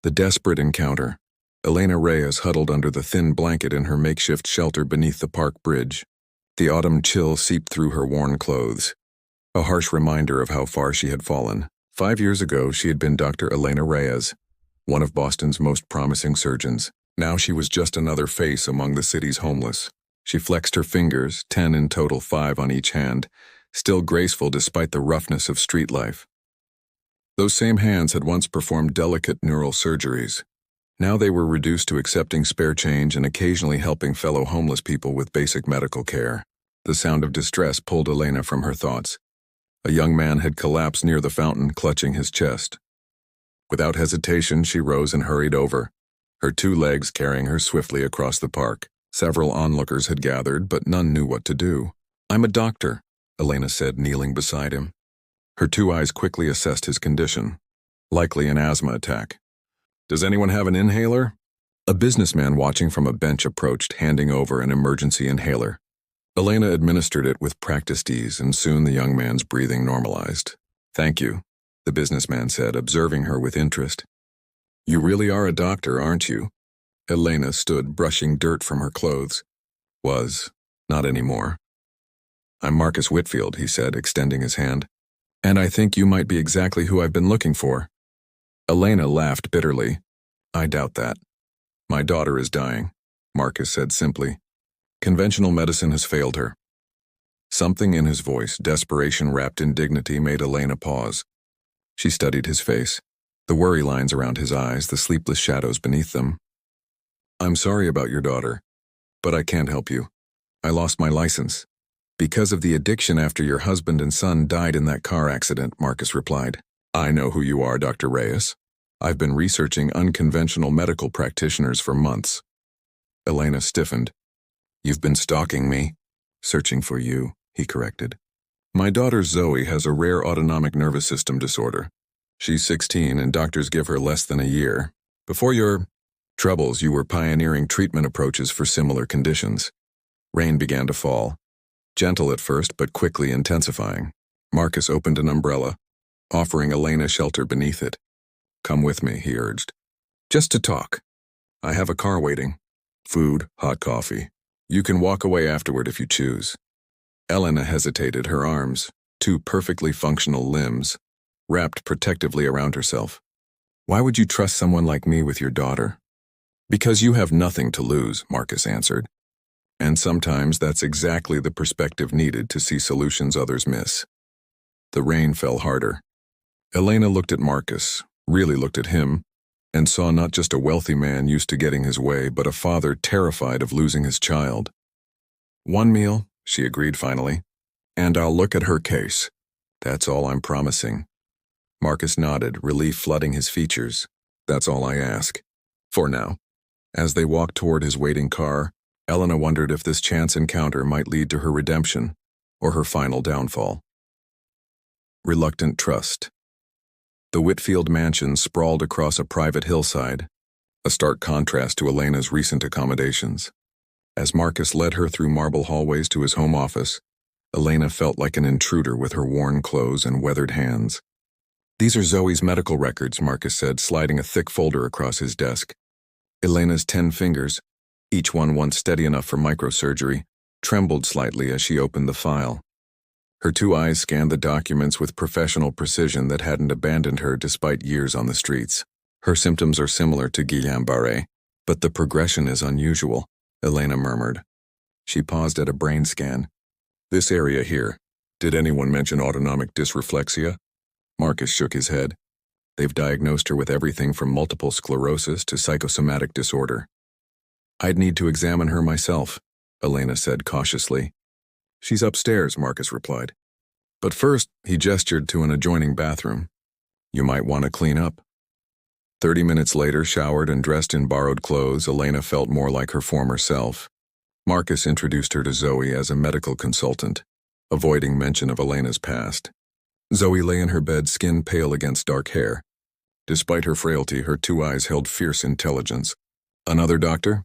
The desperate encounter. Elena Reyes huddled under the thin blanket in her makeshift shelter beneath the park bridge. The autumn chill seeped through her worn clothes. A harsh reminder of how far she had fallen. 5 years ago, she had been Dr. Elena Reyes, one of Boston's most promising surgeons. Now she was just another face among the city's homeless. She flexed her fingers, 10 in total, 5 on each hand, still graceful despite the roughness of street life. Those same hands had once performed delicate neural surgeries. Now they were reduced to accepting spare change and occasionally helping fellow homeless people with basic medical care. The sound of distress pulled Elena from her thoughts. A young man had collapsed near the fountain, clutching his chest. Without hesitation, she rose and hurried over, her 2 legs carrying her swiftly across the park. Several onlookers had gathered, but none knew what to do. "I'm a doctor," Elena said, kneeling beside him. Her 2 eyes quickly assessed his condition. Likely an asthma attack. "Does anyone have an inhaler?" A businessman watching from a bench approached, handing over an emergency inhaler. Elena administered it with practiced ease, and soon the young man's breathing normalized. "Thank you," the businessman said, observing her with interest. "You really are a doctor, aren't you?" Elena stood, brushing dirt from her clothes. "Was. Not anymore." "I'm Marcus Whitfield," he said, extending his hand. "And I think you might be exactly who I've been looking for." Elena laughed bitterly. "I doubt that. My daughter is dying," Marcus said simply. "Conventional medicine has failed her." Something in his voice, desperation wrapped in dignity, made Elena pause. She studied his face, the worry lines around his eyes, the sleepless shadows beneath them. "I'm sorry about your daughter, but I can't help you. I lost my license. Because of the addiction after your husband and son died in that car accident," Marcus replied. "I know who you are, Dr. Reyes. I've been researching unconventional medical practitioners for months." Elena stiffened. "You've been stalking me." "Searching for you," he corrected. "My daughter Zoe has a rare autonomic nervous system disorder. She's 16 and doctors give her less than a year. Before your troubles, you were pioneering treatment approaches for similar conditions." Rain began to fall. Gentle at first, but quickly intensifying. Marcus opened an umbrella, offering Elena shelter beneath it. "Come with me," he urged. "Just to talk. I have a car waiting. Food, hot coffee. You can walk away afterward if you choose." Elena hesitated, her arms, 2 perfectly functional limbs, wrapped protectively around herself. "Why would you trust someone like me with your daughter?" "Because you have nothing to lose," Marcus answered. And sometimes that's exactly the perspective needed to see solutions others miss. The rain fell harder. Elena looked at Marcus, really looked at him, and saw not just a wealthy man used to getting his way, but a father terrified of losing his child. "1 meal," she agreed finally, "and I'll look at her case. That's all I'm promising." Marcus nodded, relief flooding his features. "That's all I ask. For now." As they walked toward his waiting car, Elena wondered if this chance encounter might lead to her redemption or her final downfall. Reluctant trust. The Whitfield mansion sprawled across a private hillside, a stark contrast to Elena's recent accommodations. As Marcus led her through marble hallways to his home office, Elena felt like an intruder with her worn clothes and weathered hands. "These are Zoe's medical records," Marcus said, sliding a thick folder across his desk. Elena's 10 fingers, each one once steady enough for microsurgery, trembled slightly as she opened the file. Her 2 eyes scanned the documents with professional precision that hadn't abandoned her despite years on the streets. "Her symptoms are similar to Guillain-Barré, but the progression is unusual," Elena murmured. She paused at a brain scan. "This area here. Did anyone mention autonomic dysreflexia?" Marcus shook his head. "They've diagnosed her with everything from multiple sclerosis to psychosomatic disorder." "I'd need to examine her myself," Elena said cautiously. "She's upstairs," Marcus replied. "But first," he gestured to an adjoining bathroom. "You might want to clean up." 30 minutes later, showered and dressed in borrowed clothes, Elena felt more like her former self. Marcus introduced her to Zoe as a medical consultant, avoiding mention of Elena's past. Zoe lay in her bed, skin pale against dark hair. Despite her frailty, her 2 eyes held fierce intelligence. "Another doctor?"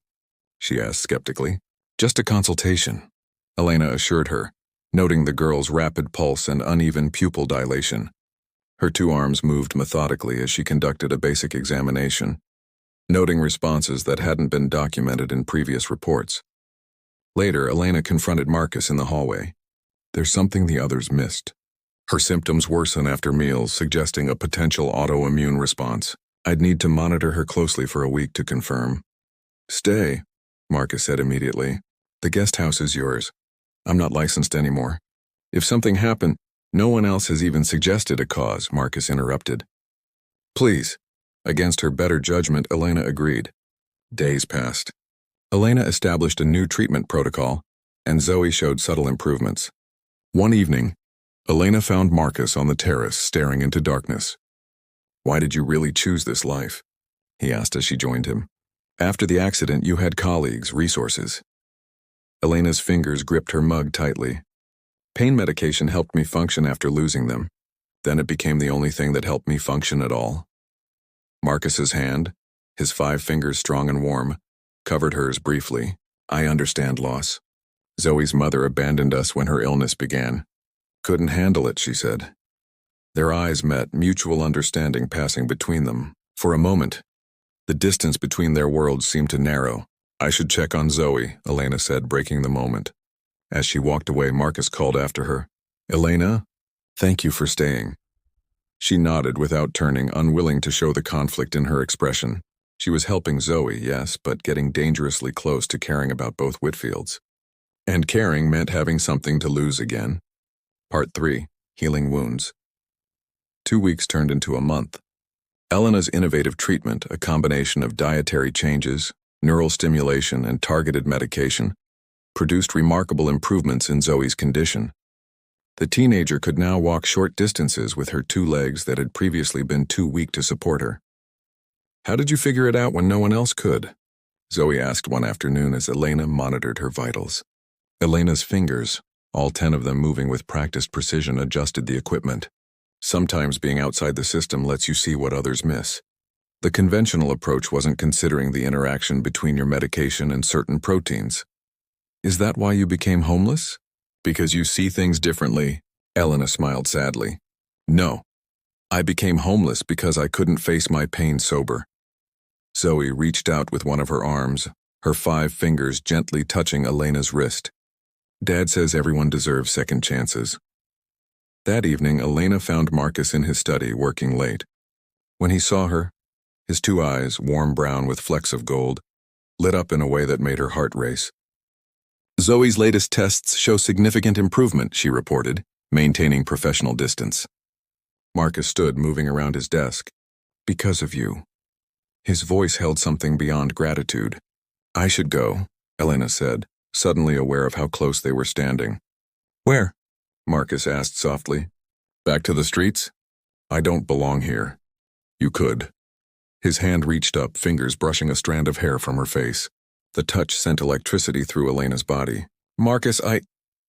she asked skeptically. "Just a consultation," Elena assured her, noting the girl's rapid pulse and uneven pupil dilation. Her 2 arms moved methodically as she conducted a basic examination, noting responses that hadn't been documented in previous reports. Later, Elena confronted Marcus in the hallway. There's something the others missed. Her symptoms worsen after meals, suggesting a potential autoimmune response. I'd need to monitor her closely for a week to confirm. Stay, Marcus said immediately. The guest house is yours. I'm not licensed anymore. If something happened, no one else has even suggested a cause, Marcus interrupted. Please. Against her better judgment, Elena agreed. Days passed. Elena established a new treatment protocol, and Zoe showed subtle improvements. One evening, Elena found Marcus on the terrace staring into darkness. Why did you really choose this life? He asked as she joined him. After the accident, you had colleagues, resources. Elena's fingers gripped her mug tightly. Pain medication helped me function after losing them. Then it became the only thing that helped me function at all. Marcus's hand, his 5 fingers strong and warm, covered hers briefly. I understand loss. Zoe's mother abandoned us when her illness began. Couldn't handle it, she said. Their eyes met, mutual understanding passing between them. For a moment, the distance between their worlds seemed to narrow. I should check on Zoe, Elena said, breaking the moment. As she walked away, Marcus called after her. Elena, thank you for staying. She nodded without turning, unwilling to show the conflict in her expression. She was helping Zoe, yes, but getting dangerously close to caring about both Whitfields. And caring meant having something to lose again. Part 3. Healing Wounds. 2 weeks turned into a month. Elena's innovative treatment, a combination of dietary changes, neural stimulation, and targeted medication, produced remarkable improvements in Zoe's condition. The teenager could now walk short distances with her 2 legs that had previously been too weak to support her. How did you figure it out when no one else could? Zoe asked one afternoon as Elena monitored her vitals. Elena's fingers, all 10 of them moving with practiced precision, adjusted the equipment. Sometimes being outside the system lets you see what others miss. The conventional approach wasn't considering the interaction between your medication and certain proteins. Is that why you became homeless? Because you see things differently? Elena smiled sadly. No. I became homeless because I couldn't face my pain sober. Zoe reached out with one of her arms, her 5 fingers gently touching Elena's wrist. Dad says everyone deserves second chances. That evening, Elena found Marcus in his study, working late. When he saw her, his 2 eyes, warm brown with flecks of gold, lit up in a way that made her heart race. Zoe's latest tests show significant improvement, she reported, maintaining professional distance. Marcus stood, moving around his desk. Because of you. His voice held something beyond gratitude. I should go, Elena said, suddenly aware of how close they were standing. Where? Marcus asked softly. Back to the streets? I don't belong here. You could. His hand reached up, fingers brushing a strand of hair from her face. The touch sent electricity through Elena's body. Marcus,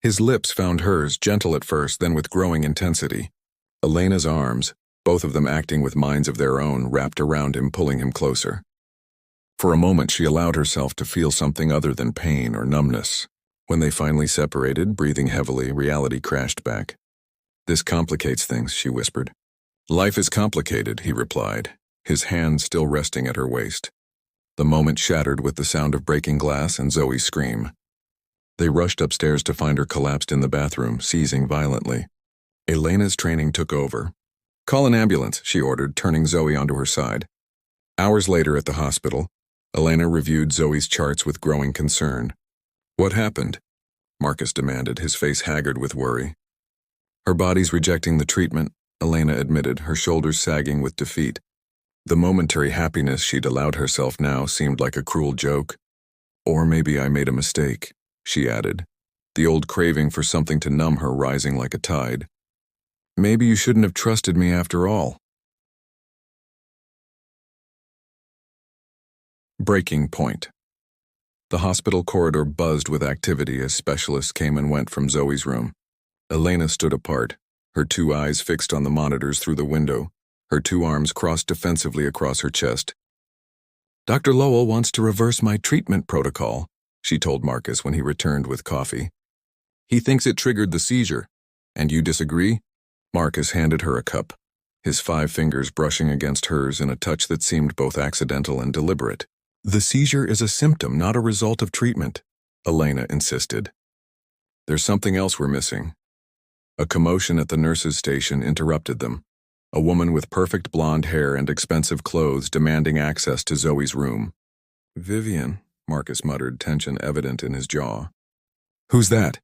His lips found hers, gentle at first, then with growing intensity. Elena's arms, both of them acting with minds of their own, wrapped around him, pulling him closer. For a moment, she allowed herself to feel something other than pain or numbness. When they finally separated, breathing heavily, reality crashed back. This complicates things, she whispered. Life is complicated, he replied, his hand still resting at her waist. The moment shattered with the sound of breaking glass and Zoe's scream. They rushed upstairs to find her collapsed in the bathroom, seizing violently. Elena's training took over. Call an ambulance, she ordered, turning Zoe onto her side. Hours later at the hospital, Elena reviewed Zoe's charts with growing concern. What happened? Marcus demanded, his face haggard with worry. Her body's rejecting the treatment, Elena admitted, her shoulders sagging with defeat. The momentary happiness she'd allowed herself now seemed like a cruel joke. Or maybe I made a mistake, she added, the old craving for something to numb her rising like a tide. Maybe you shouldn't have trusted me after all. Breaking point. The hospital corridor buzzed with activity as specialists came and went from Zoe's room. Elena stood apart, her 2 eyes fixed on the monitors through the window, her 2 arms crossed defensively across her chest. Dr. Lowell wants to reverse my treatment protocol, she told Marcus when he returned with coffee. He thinks it triggered the seizure. And you disagree? Marcus handed her a cup. his 5 fingers brushing against hers in a touch that seemed both accidental and deliberate. "The seizure is a symptom, not a result of treatment," Elena insisted. "There's something else we're missing." A commotion at the nurse's station interrupted them. A woman with perfect blonde hair and expensive clothes demanding access to Zoe's room. "Vivian," Marcus muttered, tension evident in his jaw. "Who's that?"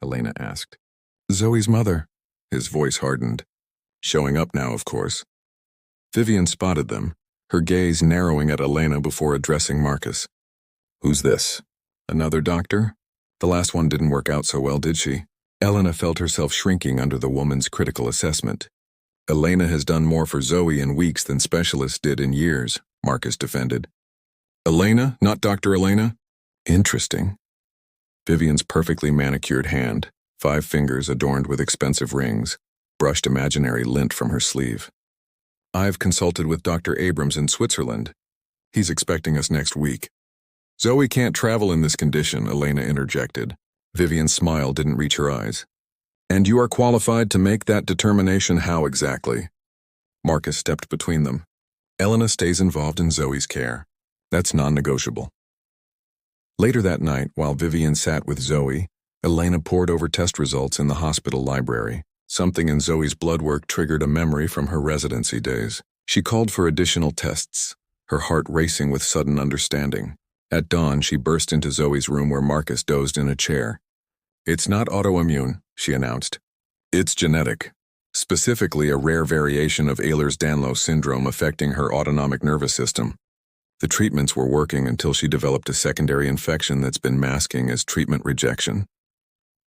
Elena asked. "Zoe's mother." His voice hardened. "Showing up now, of course." Vivian spotted them, her gaze narrowing at Elena before addressing Marcus. "Who's this? Another doctor? The last one didn't work out so well, did she?" Elena felt herself shrinking under the woman's critical assessment. "Elena has done more for Zoe in weeks than specialists did in years," Marcus defended. "Elena, not Dr. Elena?" "Interesting." Vivian's perfectly manicured hand, 5 fingers adorned with expensive rings, brushed imaginary lint from her sleeve. "I've consulted with Dr. Abrams in Switzerland. He's expecting us next week." "Zoe can't travel in this condition," Elena interjected. Vivian's smile didn't reach her eyes. "And you are qualified to make that determination how exactly?" Marcus stepped between them. "Elena stays involved in Zoe's care. That's non-negotiable." Later that night, while Vivian sat with Zoe, Elena pored over test results in the hospital library. Something in Zoe's blood work triggered a memory from her residency days. She called for additional tests, her heart racing with sudden understanding. At dawn, she burst into Zoe's room where Marcus dozed in a chair. "It's not autoimmune," she announced. "It's genetic. Specifically a rare variation of Ehlers-Danlos syndrome affecting her autonomic nervous system. The treatments were working until she developed a secondary infection that's been masking as treatment rejection."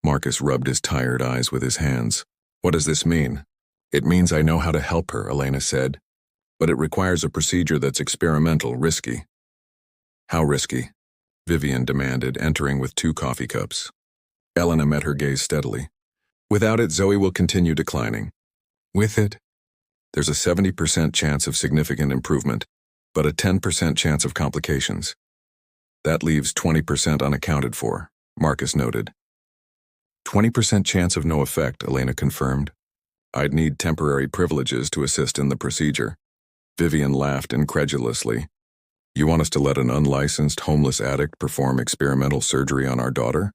Marcus rubbed his tired eyes with his hands. "What does this mean?" "It means I know how to help her," Elena said. "But it requires a procedure that's experimental, risky." "How risky?" Vivian demanded, entering with 2 coffee cups. Elena met her gaze steadily. "Without it, Zoe will continue declining. With it, there's a 70% chance of significant improvement, but a 10% chance of complications. That leaves 20% unaccounted for," Marcus noted. 20% chance of no effect," Elena confirmed. "I'd need temporary privileges to assist in the procedure." Vivian laughed incredulously. "You want us to let an unlicensed homeless addict perform experimental surgery on our daughter?"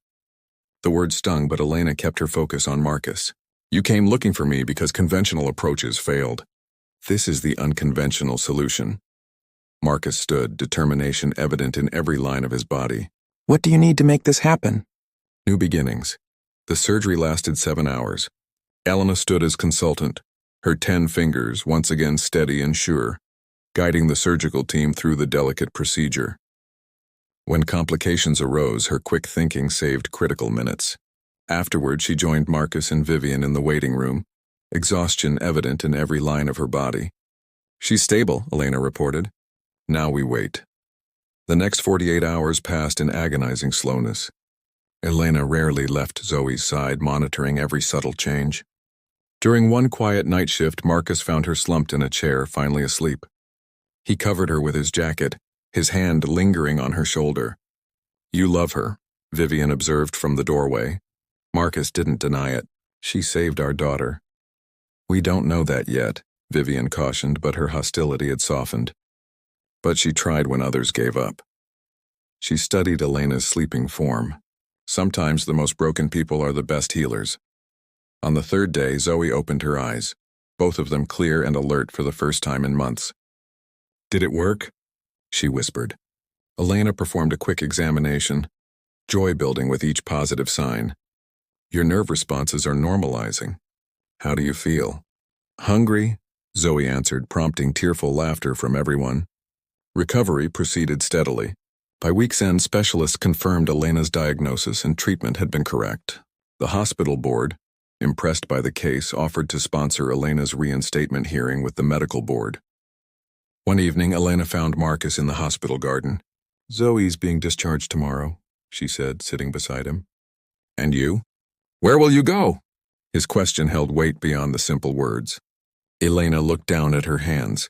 The word stung, but Elena kept her focus on Marcus. "You came looking for me because conventional approaches failed. This is the unconventional solution." Marcus stood, determination evident in every line of his body. "What do you need to make this happen?" "New beginnings." The surgery lasted 7 hours. Elena stood as consultant, her 10 fingers once again steady and sure, guiding the surgical team through the delicate procedure. When complications arose, her quick thinking saved critical minutes. Afterward, she joined Marcus and Vivian in the waiting room, exhaustion evident in every line of her body. "She's stable," Elena reported. "Now we wait." The next 48 hours passed in agonizing slowness. Elena rarely left Zoe's side, monitoring every subtle change. During one quiet night shift, Marcus found her slumped in a chair, finally asleep. He covered her with his jacket, his hand lingering on her shoulder. "You love her," Vivian observed from the doorway. Marcus didn't deny it. "She saved our daughter." "We don't know that yet," Vivian cautioned, but her hostility had softened. "But she tried when others gave up." She studied Elena's sleeping form. Sometimes the most broken people are the best healers. On the 3rd day, Zoe opened her eyes, both of them clear and alert for the first time in months. "Did it work?" she whispered. Elena performed a quick examination, joy building with each positive sign. "Your nerve responses are normalizing. How do you feel?" "Hungry," Zoe answered, prompting tearful laughter from everyone. Recovery proceeded steadily. By week's end, specialists confirmed Elena's diagnosis and treatment had been correct. The hospital board, impressed by the case, offered to sponsor Elena's reinstatement hearing with the medical board. One evening, Elena found Marcus in the hospital garden. "Zoe's being discharged tomorrow," she said, sitting beside him. "And you? Where will you go?" His question held weight beyond the simple words. Elena looked down at her hands,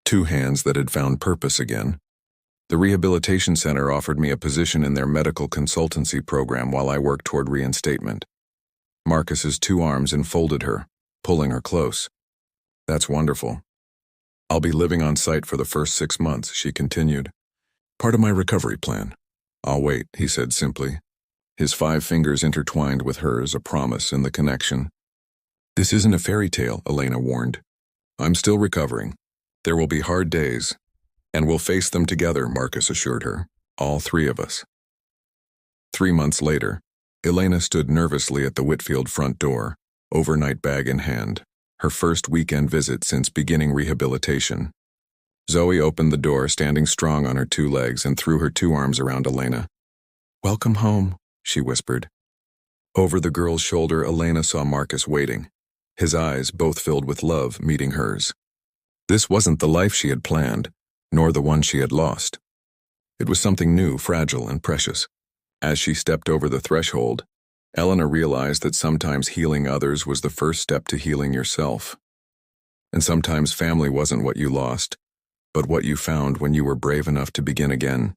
2 hands that had found purpose again. "The rehabilitation center offered me a position in their medical consultancy program while I worked toward reinstatement." Marcus's 2 arms enfolded her, pulling her close. That's wonderful. I'll be living on site for the first 6 months, she continued. Part of my recovery plan. I'll wait, he said simply. His 5 fingers intertwined with hers, a promise in the connection. This isn't a fairy tale, Elena warned. I'm still recovering. There will be hard days. And we'll face them together, Marcus assured her. All 3 of us. 3 months later, Elena stood nervously at the Whitfield front door, overnight bag in hand, her first weekend visit since beginning rehabilitation. Zoe opened the door, standing strong on her 2 legs, and threw her 2 arms around Elena. Welcome home, she whispered. Over the girl's shoulder, Elena saw Marcus waiting, his eyes both filled with love meeting hers. This wasn't the life she had planned, nor the one she had lost. It was something new, fragile, and precious. As she stepped over the threshold, Elena realized that sometimes healing others was the first step to healing yourself. And sometimes family wasn't what you lost, but what you found when you were brave enough to begin again.